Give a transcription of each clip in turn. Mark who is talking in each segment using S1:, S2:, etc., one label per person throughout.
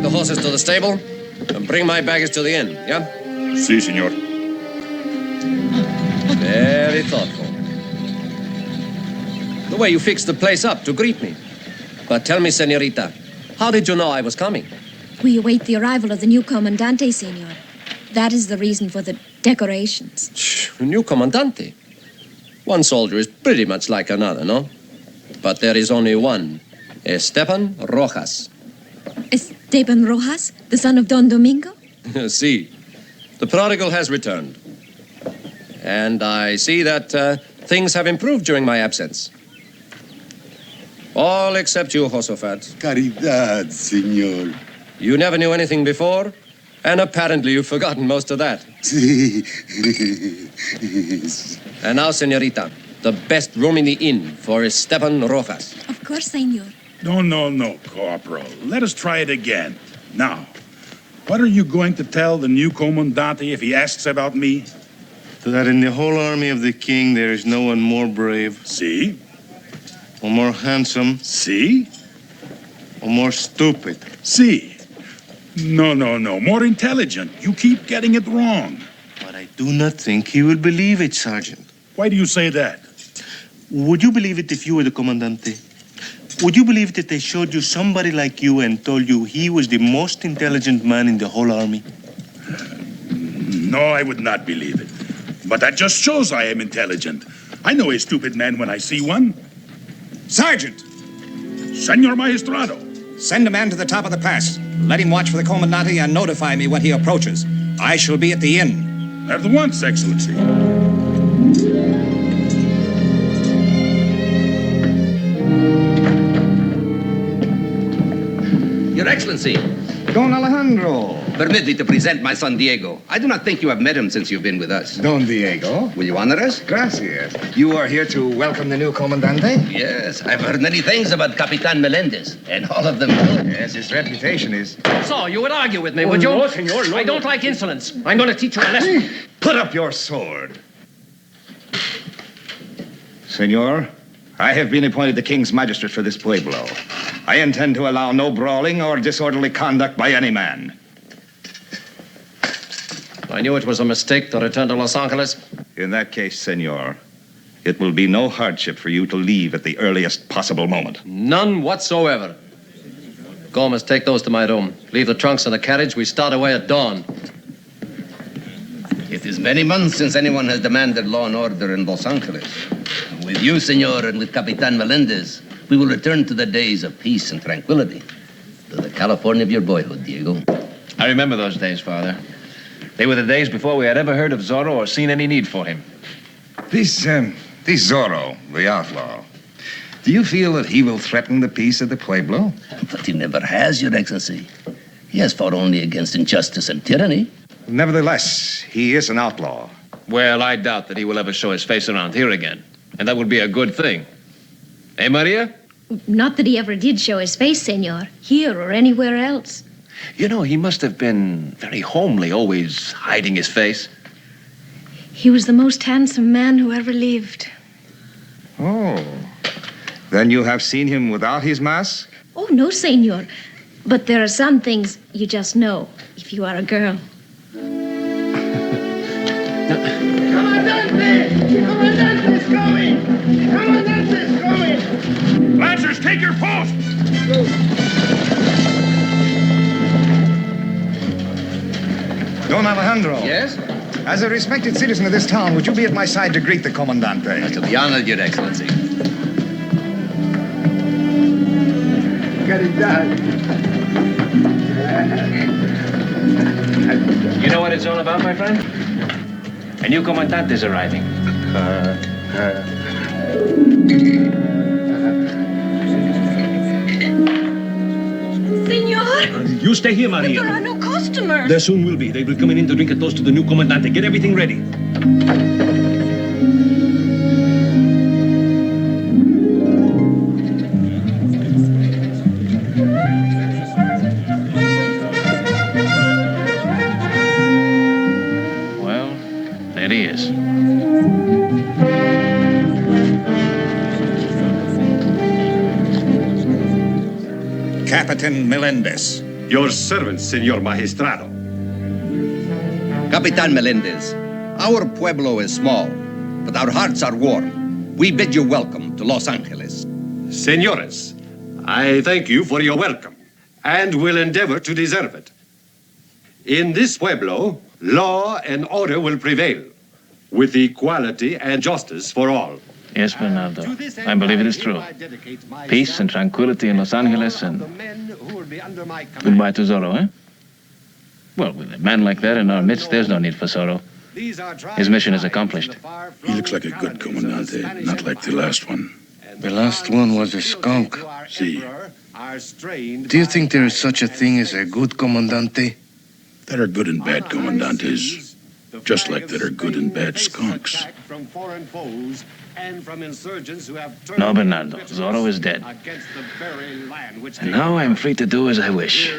S1: take the horses to the stable and bring my baggage to the inn, yeah?
S2: Si, senor.
S1: Very thoughtful. The way you fixed the place up to greet me. But tell me, senorita, how did you know I was coming?
S3: We await the arrival of the new Comandante, senor. That is the reason for the decorations.
S1: New Comandante? One soldier is pretty much like another, no? But there is only one, Esteban Rojas.
S3: Esteban Rojas, the son of Don Domingo?
S1: See, the prodigal has returned. And I see that things have improved during my absence. All except you, Josafat.
S4: Caridad, senor.
S1: You never knew anything before, and apparently you've forgotten most of that.
S4: Sí.
S1: And now, senorita, the best room in the inn for Esteban Rojas.
S3: Of course, senor.
S2: No, Corporal. Let us try it again. Now, what are you going to tell the new Comandante if he asks about me?
S5: That in the whole army of the king there is no one more brave,
S2: See?
S5: or more handsome,
S2: See?
S5: or more stupid.
S2: See? No. More intelligent. You keep getting it wrong.
S5: But I do not think he will believe it, Sergeant.
S2: Why do you say that?
S5: Would you believe it if you were the Comandante? Would you believe it if they showed you somebody like you and told you he was the most intelligent man in the whole army?
S2: No, I would not believe it. But that just shows I am intelligent. I know a stupid man when I see one.
S6: Sergeant!
S2: Senor Maestrado.
S6: Send a man to the top of the pass. Let him watch for the Comandante and notify me when he approaches. I shall be at the inn.
S2: At once, Excellency.
S7: Your Excellency,
S8: Don Alejandro.
S7: permit me to present my son Diego. I do not think you have met him since you've been with us.
S8: Don Diego.
S7: Will you honor us?
S8: Gracias. You are here to welcome the new Comandante?
S7: Yes, I've heard many things about Capitan Melendez, and all of them good.
S8: Yes, his reputation is...
S9: So, you would argue with me, would you?
S8: No, senor, no,
S9: I don't like insolence. I'm going to teach you a lesson.
S8: Put up your sword. Senor, I have been appointed the King's Magistrate for this pueblo. I intend to allow no brawling or disorderly conduct by any man.
S1: I knew it was a mistake to return to Los Angeles.
S8: In that case, senor, it will be no hardship for you to leave at the earliest possible moment.
S1: None whatsoever. Gomez, take those to my room. Leave the trunks in the carriage. We start away at dawn.
S7: It is many months since anyone has demanded law and order in Los Angeles. With you, senor, and with Capitan Melendez, we will return to the days of peace and tranquility. To the California of your boyhood, Diego.
S9: I remember those days, Father. They were the days before we had ever heard of Zorro or seen any need for him.
S8: This Zorro, the outlaw, do you feel that he will threaten the peace of the pueblo?
S7: But he never has, Your Excellency. He has fought only against injustice and tyranny.
S8: Nevertheless, he is an outlaw.
S9: Well, I doubt that he will ever show his face around here again. And that would be a good thing. Eh, Maria?
S3: Not that he ever did show his face, senor, here or anywhere else.
S9: You know, he must have been very homely, always hiding his face.
S3: He was the most handsome man who ever lived.
S8: Oh, then you have seen him without his mask?
S3: Oh, no, senor. But there are some things you just know if you are a girl.
S10: Comandante! Commandante's coming! Commandante's coming!
S2: Lancers, take your post!
S8: Don Alejandro.
S7: Yes?
S8: As a respected citizen of this town, would you be at my side to greet the Comandante?
S7: I shall be honored, Your Excellency.
S9: You know what it's all about, my friend? A new Comandante is arriving.
S3: Senor!
S11: You stay here,
S3: But
S11: Maria.
S3: there are no customers.
S11: There soon will be. They will come in to drink a toast to the new Comandante. Get everything ready.
S9: Well, there he is.
S6: Capitan Melendez,
S11: Your servant, Senor Magistrado.
S6: Capitan Melendez, our pueblo is small, but our hearts are warm. We bid you welcome to Los Angeles.
S11: Senores, I thank you for your welcome, and will endeavor to deserve it. In this pueblo, law and order will prevail, with equality and justice for all.
S9: Yes, Bernardo. I believe it is true. Peace and tranquility in Los Angeles, and goodbye to Zorro, eh? Well, with a man like that in our midst, there's no need for Zorro. His mission is accomplished.
S2: He looks like a good comandante, not like the last one.
S12: The last one was a skunk.
S2: See,
S12: Do you think there is such a thing as a good comandante?
S2: there are good and bad commandantes, just like there are good and bad skunks.
S9: No, Bernardo. Zorro is dead. And now I'm free to do as I wish.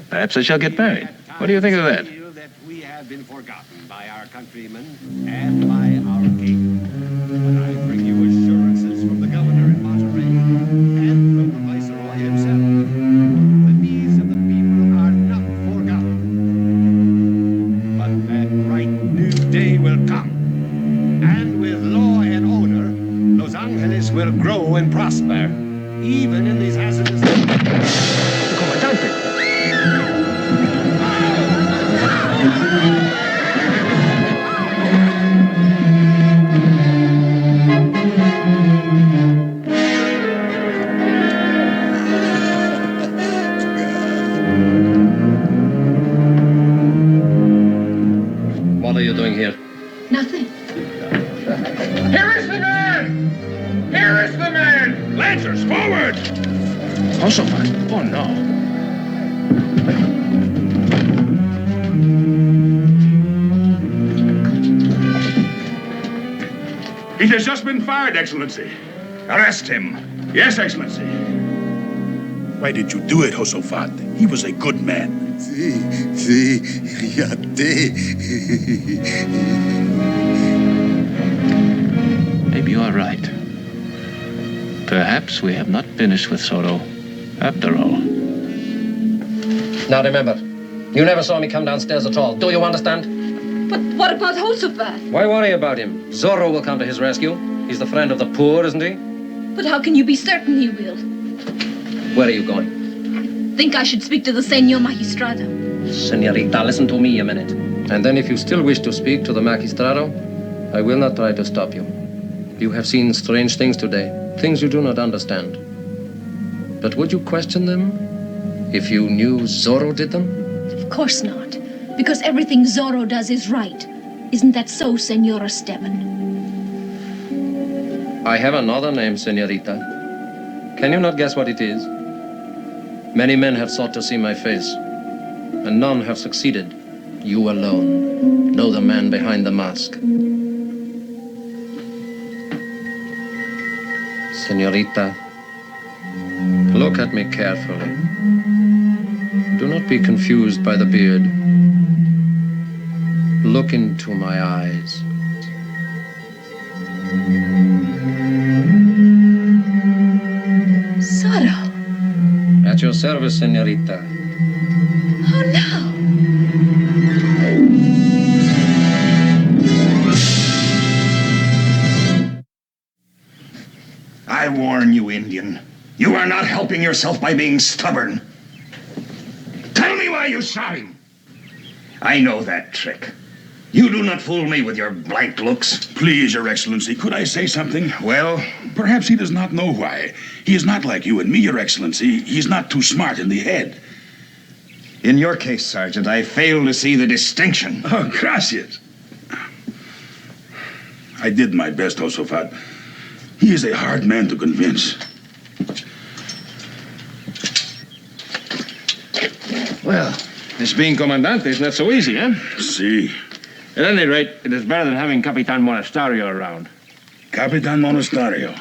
S9: Perhaps I shall get married. What do you think of that?
S11: We have been forgotten by our countrymen and by our king. But I bring you assurances from the governor in Monterey and from the viceroy himself. The needs of the people are not forgotten. But that bright new day will come. And with law and order, Los Angeles will grow and prosper, even in these hazardous times.
S1: What are you doing here?
S3: Nothing.
S10: Here is the man! Here is the man!
S11: Lancers, forward!
S9: Josaphat. Oh, no.
S2: He has just been fired, Excellency.
S8: Arrest him.
S2: Yes, Excellency. Why did you do it, Josaphat? He was a good man.
S4: Sí, ya te.
S9: Maybe you are right. Perhaps we have not finished with Zorro, after all.
S1: Now remember, you never saw me come downstairs at all. Do you understand?
S3: But what about Josaphat?
S1: Why worry about him? Zorro will come to his rescue. He's the friend of the poor, isn't he?
S3: But how can you be certain he will?
S1: Where are you going?
S3: Think I should speak to the Senor Magistrado.
S1: Senorita, listen to me a minute. And then if you still wish to speak to the Magistrado, I will not try to stop you. You have seen strange things today, things you do not understand. But would you question them if you knew Zorro did them?
S3: Of course not. Because everything Zorro does is right. Isn't that so, Senor Esteban?
S1: I have another name, Senorita. Can you not guess what it is? Many men have sought to see my face, and none have succeeded. You alone know the man behind the mask. Senorita, look at me carefully. Do not be confused by the beard. Look into my eyes.
S3: Zorro.
S1: At your service, Senorita.
S3: Oh, no.
S8: I warn you, Indian. You are not helping yourself by being stubborn. Tell me why you shot him. I know that trick. You do not fool me with your blank looks.
S2: Please, Your Excellency, could I say something?
S8: Well,
S2: Perhaps he does not know why. He is not like you and me, Your Excellency. He's not too smart in the head.
S8: in your case, Sergeant, I fail to see the distinction.
S2: Oh, gracias. I did my best, Josaphat. He is a hard man to convince.
S9: Well, this being Comandante is not so easy, eh?
S2: See.
S9: At any rate, it is better than having Capitan Monasterio around.
S2: Capitan Monasterio.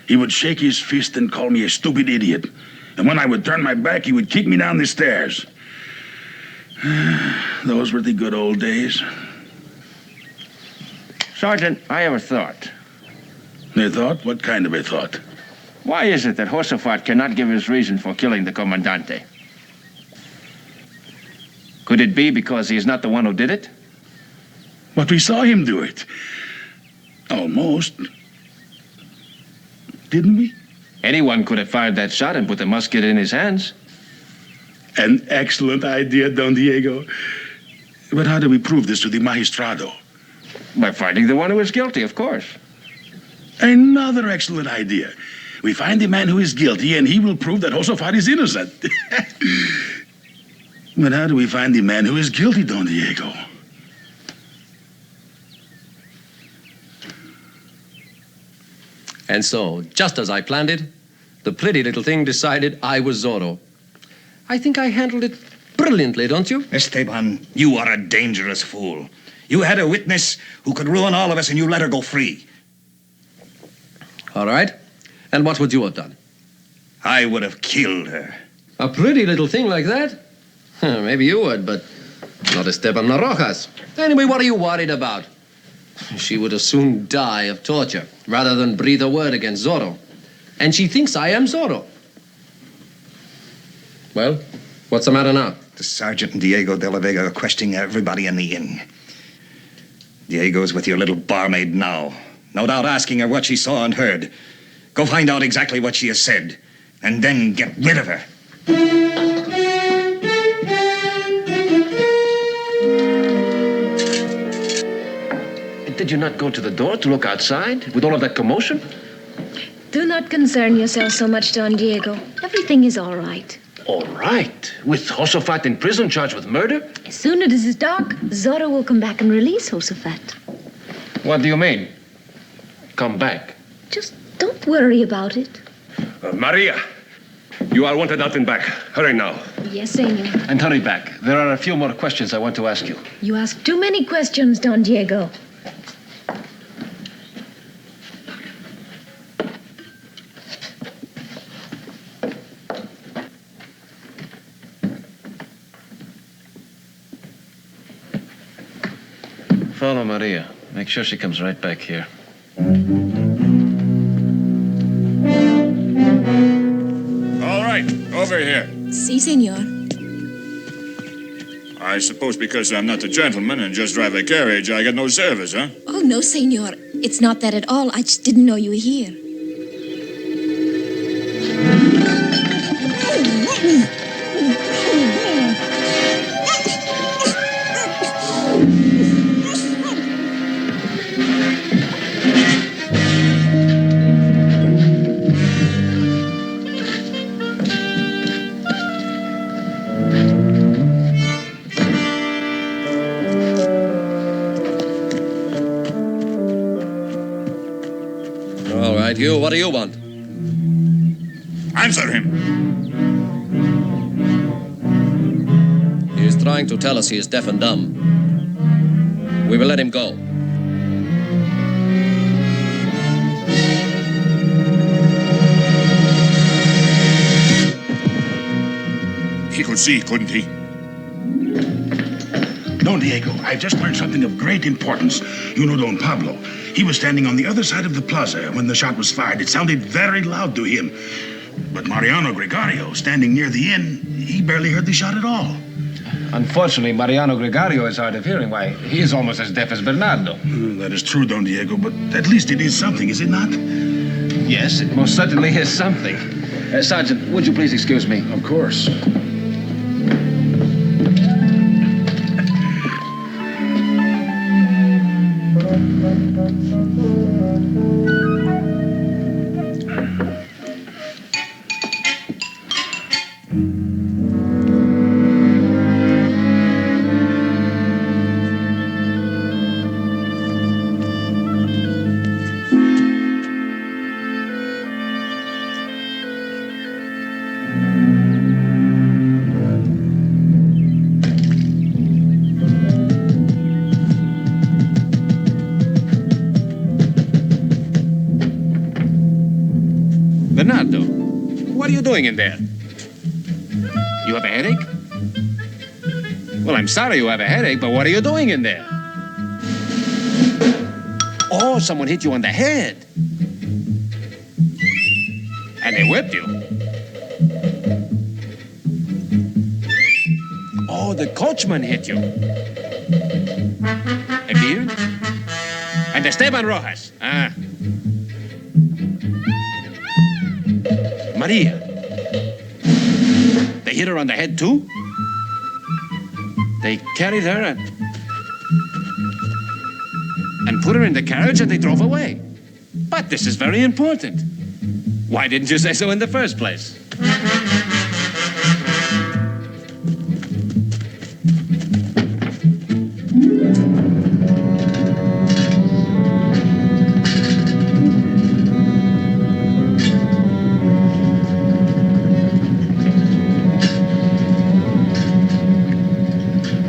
S2: He would shake his fist and call me a stupid idiot. And when I would turn my back, he would kick me down the stairs. Those were the good old days.
S9: Sergeant, I have a thought.
S2: A thought? What kind of a thought?
S9: Why is it that Josaphat cannot give his reason for killing the Comandante? Could it be because he is not the one who did it?
S2: But we saw him do it. Almost. Didn't we?
S9: Anyone could have fired that shot and put the musket in his hands.
S2: An excellent idea, Don Diego. But how do we prove this to the Magistrado?
S9: By finding the one who is guilty, of course.
S2: Another excellent idea. We find the man who is guilty, and he will prove that Josafat is innocent. But how do we find the man who is guilty, Don Diego?
S1: And so, just as I planned it, the pretty little thing decided I was Zorro. I think I handled it brilliantly, don't you?
S6: Esteban, you are a dangerous fool. You had a witness who could ruin all of us, and you let her go free.
S1: All right. And what would you have done?
S6: I would have killed her.
S1: A pretty little thing like that? Maybe you would, but not Esteban Rojas. Anyway, what are you worried about? She would as soon die of torture rather than breathe a word against Zorro. And she thinks I am Zorro. Well, what's the matter now?
S6: The Sergeant and Diego de la Vega are questioning everybody in the inn. Diego's with your little barmaid now. No doubt asking her what she saw and heard. Go find out exactly what she has said, and then get rid of her.
S9: Did you not go to the door to look outside with all of that commotion?
S3: Do not concern yourself so much, Don Diego. Everything is all right.
S9: All right. With Josafat in prison charged with murder?
S3: As soon as it is dark, Zorro will come back and release Josafat.
S9: What do you mean? Come back?
S3: Just don't worry about it.
S11: Maria, you are wanted out and back. Hurry now.
S3: Yes, senor.
S9: And hurry back. There are a few more questions I want to ask you.
S3: You ask too many questions, Don Diego.
S9: Follow Maria. Make sure she comes right back here.
S2: All right, over here.
S3: Si, senor.
S2: I suppose because I'm not a gentleman and just drive a carriage, I get no service, huh?
S3: Oh, no, senor. It's not that at all. I just didn't know you were here.
S1: All right, you, what do you want?
S2: Answer him.
S1: He is trying to tell us he is deaf and dumb. We will let him go.
S2: He could see, couldn't he? Don Diego, I've just learned something of great importance. You know Don Pablo. He was standing on the other side of the plaza when the shot was fired. It sounded very loud to him. But Mariano Gregario, standing near the inn, he barely heard the shot at all.
S9: Unfortunately, Mariano Gregario is hard of hearing. Why, he is almost as deaf as Bernardo.
S2: That is true, Don Diego, but at least it is something, is it not?
S9: Yes, it most certainly is something. Sergeant, would you please excuse me?
S2: Of course.
S11: Bernardo, what are you doing in there? You have a headache? Well, I'm sorry you have a headache, but what are you doing in there? Oh, someone hit you on the head. And they whipped you. Oh, the coachman hit you. A beard? And Esteban Rojas. Ah. Maria. They hit her on the head, too? They carried her and put her in the carriage and they drove away. But this is very important. Why didn't you say so in the first place?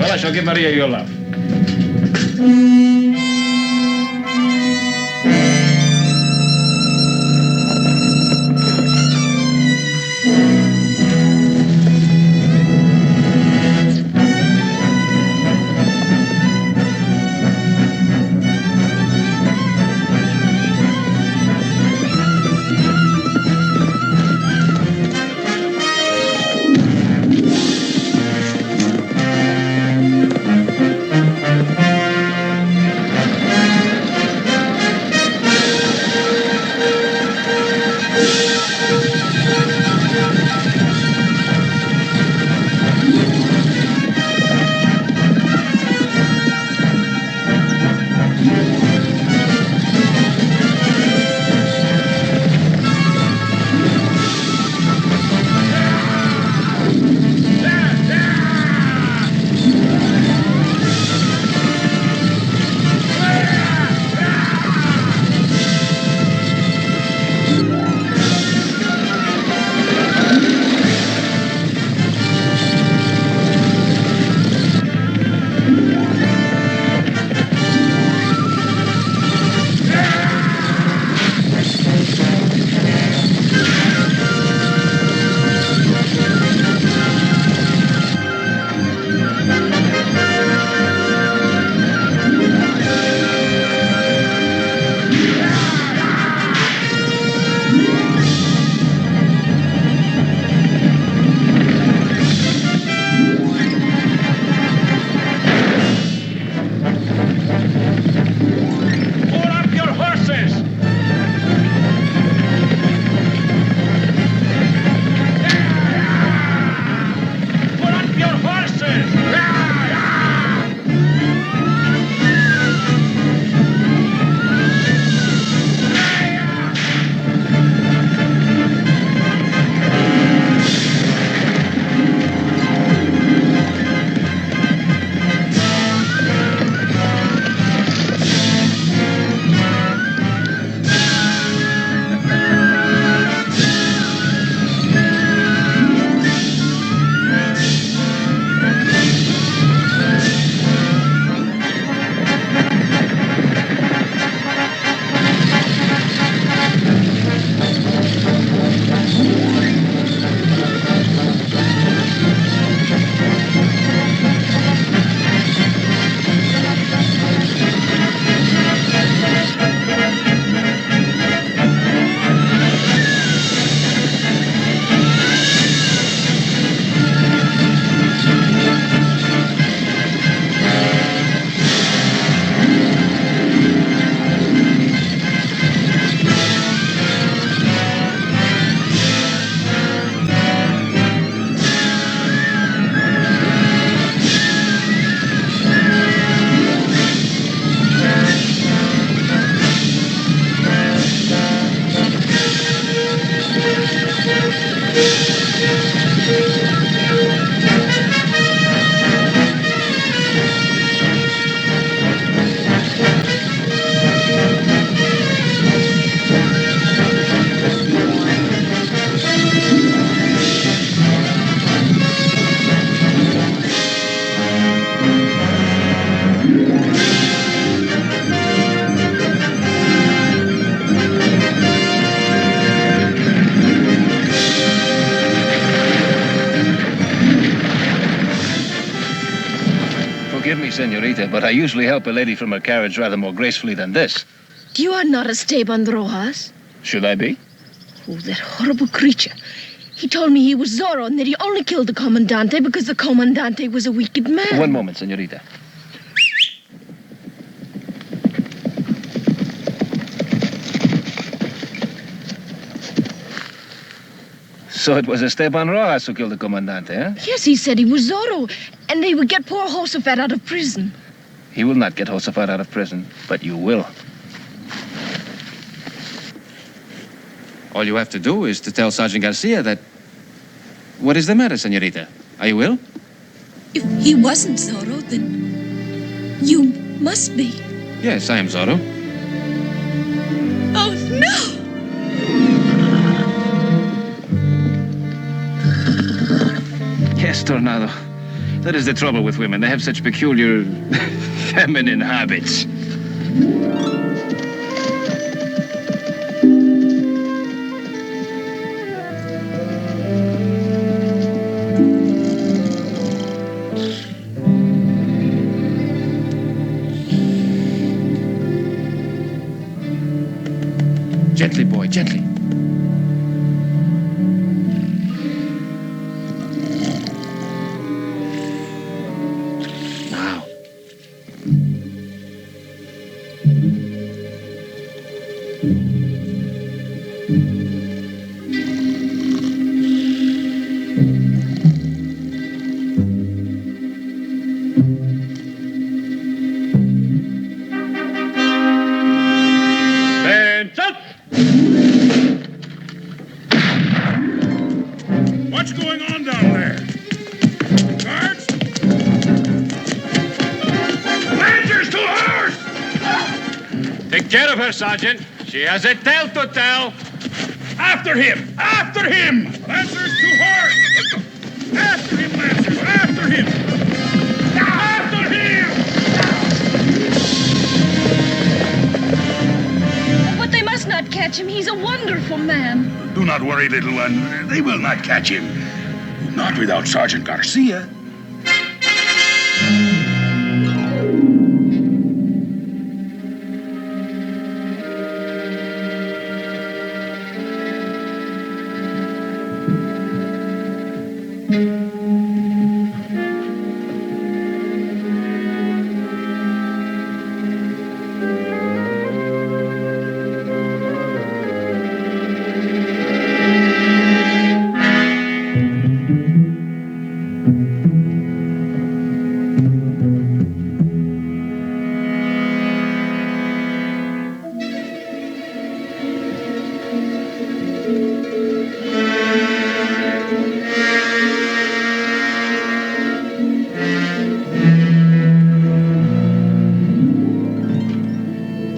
S9: Well, I shall give Maria your love. Senorita, but I usually help a lady from her carriage rather more gracefully than this.
S3: You are not Esteban Rojas.
S9: Should I be?
S3: Oh, that horrible creature.
S13: He told me he was Zorro and that he only killed the Comandante because the Comandante was a wicked man.
S9: One moment, senorita. So it was Esteban Rojas who killed the Comandante, eh?
S13: Yes, he said he was Zorro, and they would get poor Josephat out of prison.
S9: He will not get Josephat out of prison, but you will. All you have to do is to tell Sergeant Garcia that... What is the matter, senorita? Are you ill?
S3: If he wasn't Zorro, then you must be.
S9: Yes, I am Zorro.
S3: Oh, no!
S9: Yes, Tornado. That is the trouble with women. They have such peculiar feminine habits. Gently, boy, gently. Now.
S2: What's going on down there? Guards? Lancers to horse!
S9: Take care of her, Sergeant. She has a tale to tell.
S2: After him! After him! Lancers to horse! After him, Lancers! After him! After him!
S13: But they must not catch him. He's a wonderful man.
S2: Do not worry, little one. They will not catch him. Not without Sergeant Garcia.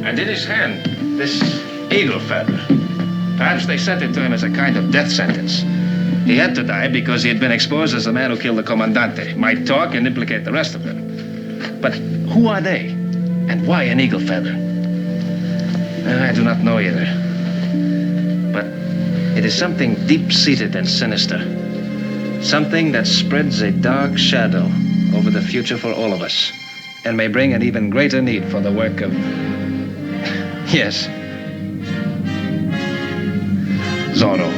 S9: And in his hand, this eagle feather. Perhaps they sent it to him as a kind of death sentence. He had to die because he had been exposed as the man who killed the Comandante. Might talk and implicate the rest of them. But who are they? And why an eagle feather? I do not know either. But it is something deep-seated and sinister. Something that spreads a dark shadow over the future for all of us. And may bring an even greater need for the work of... Yes. Zorro.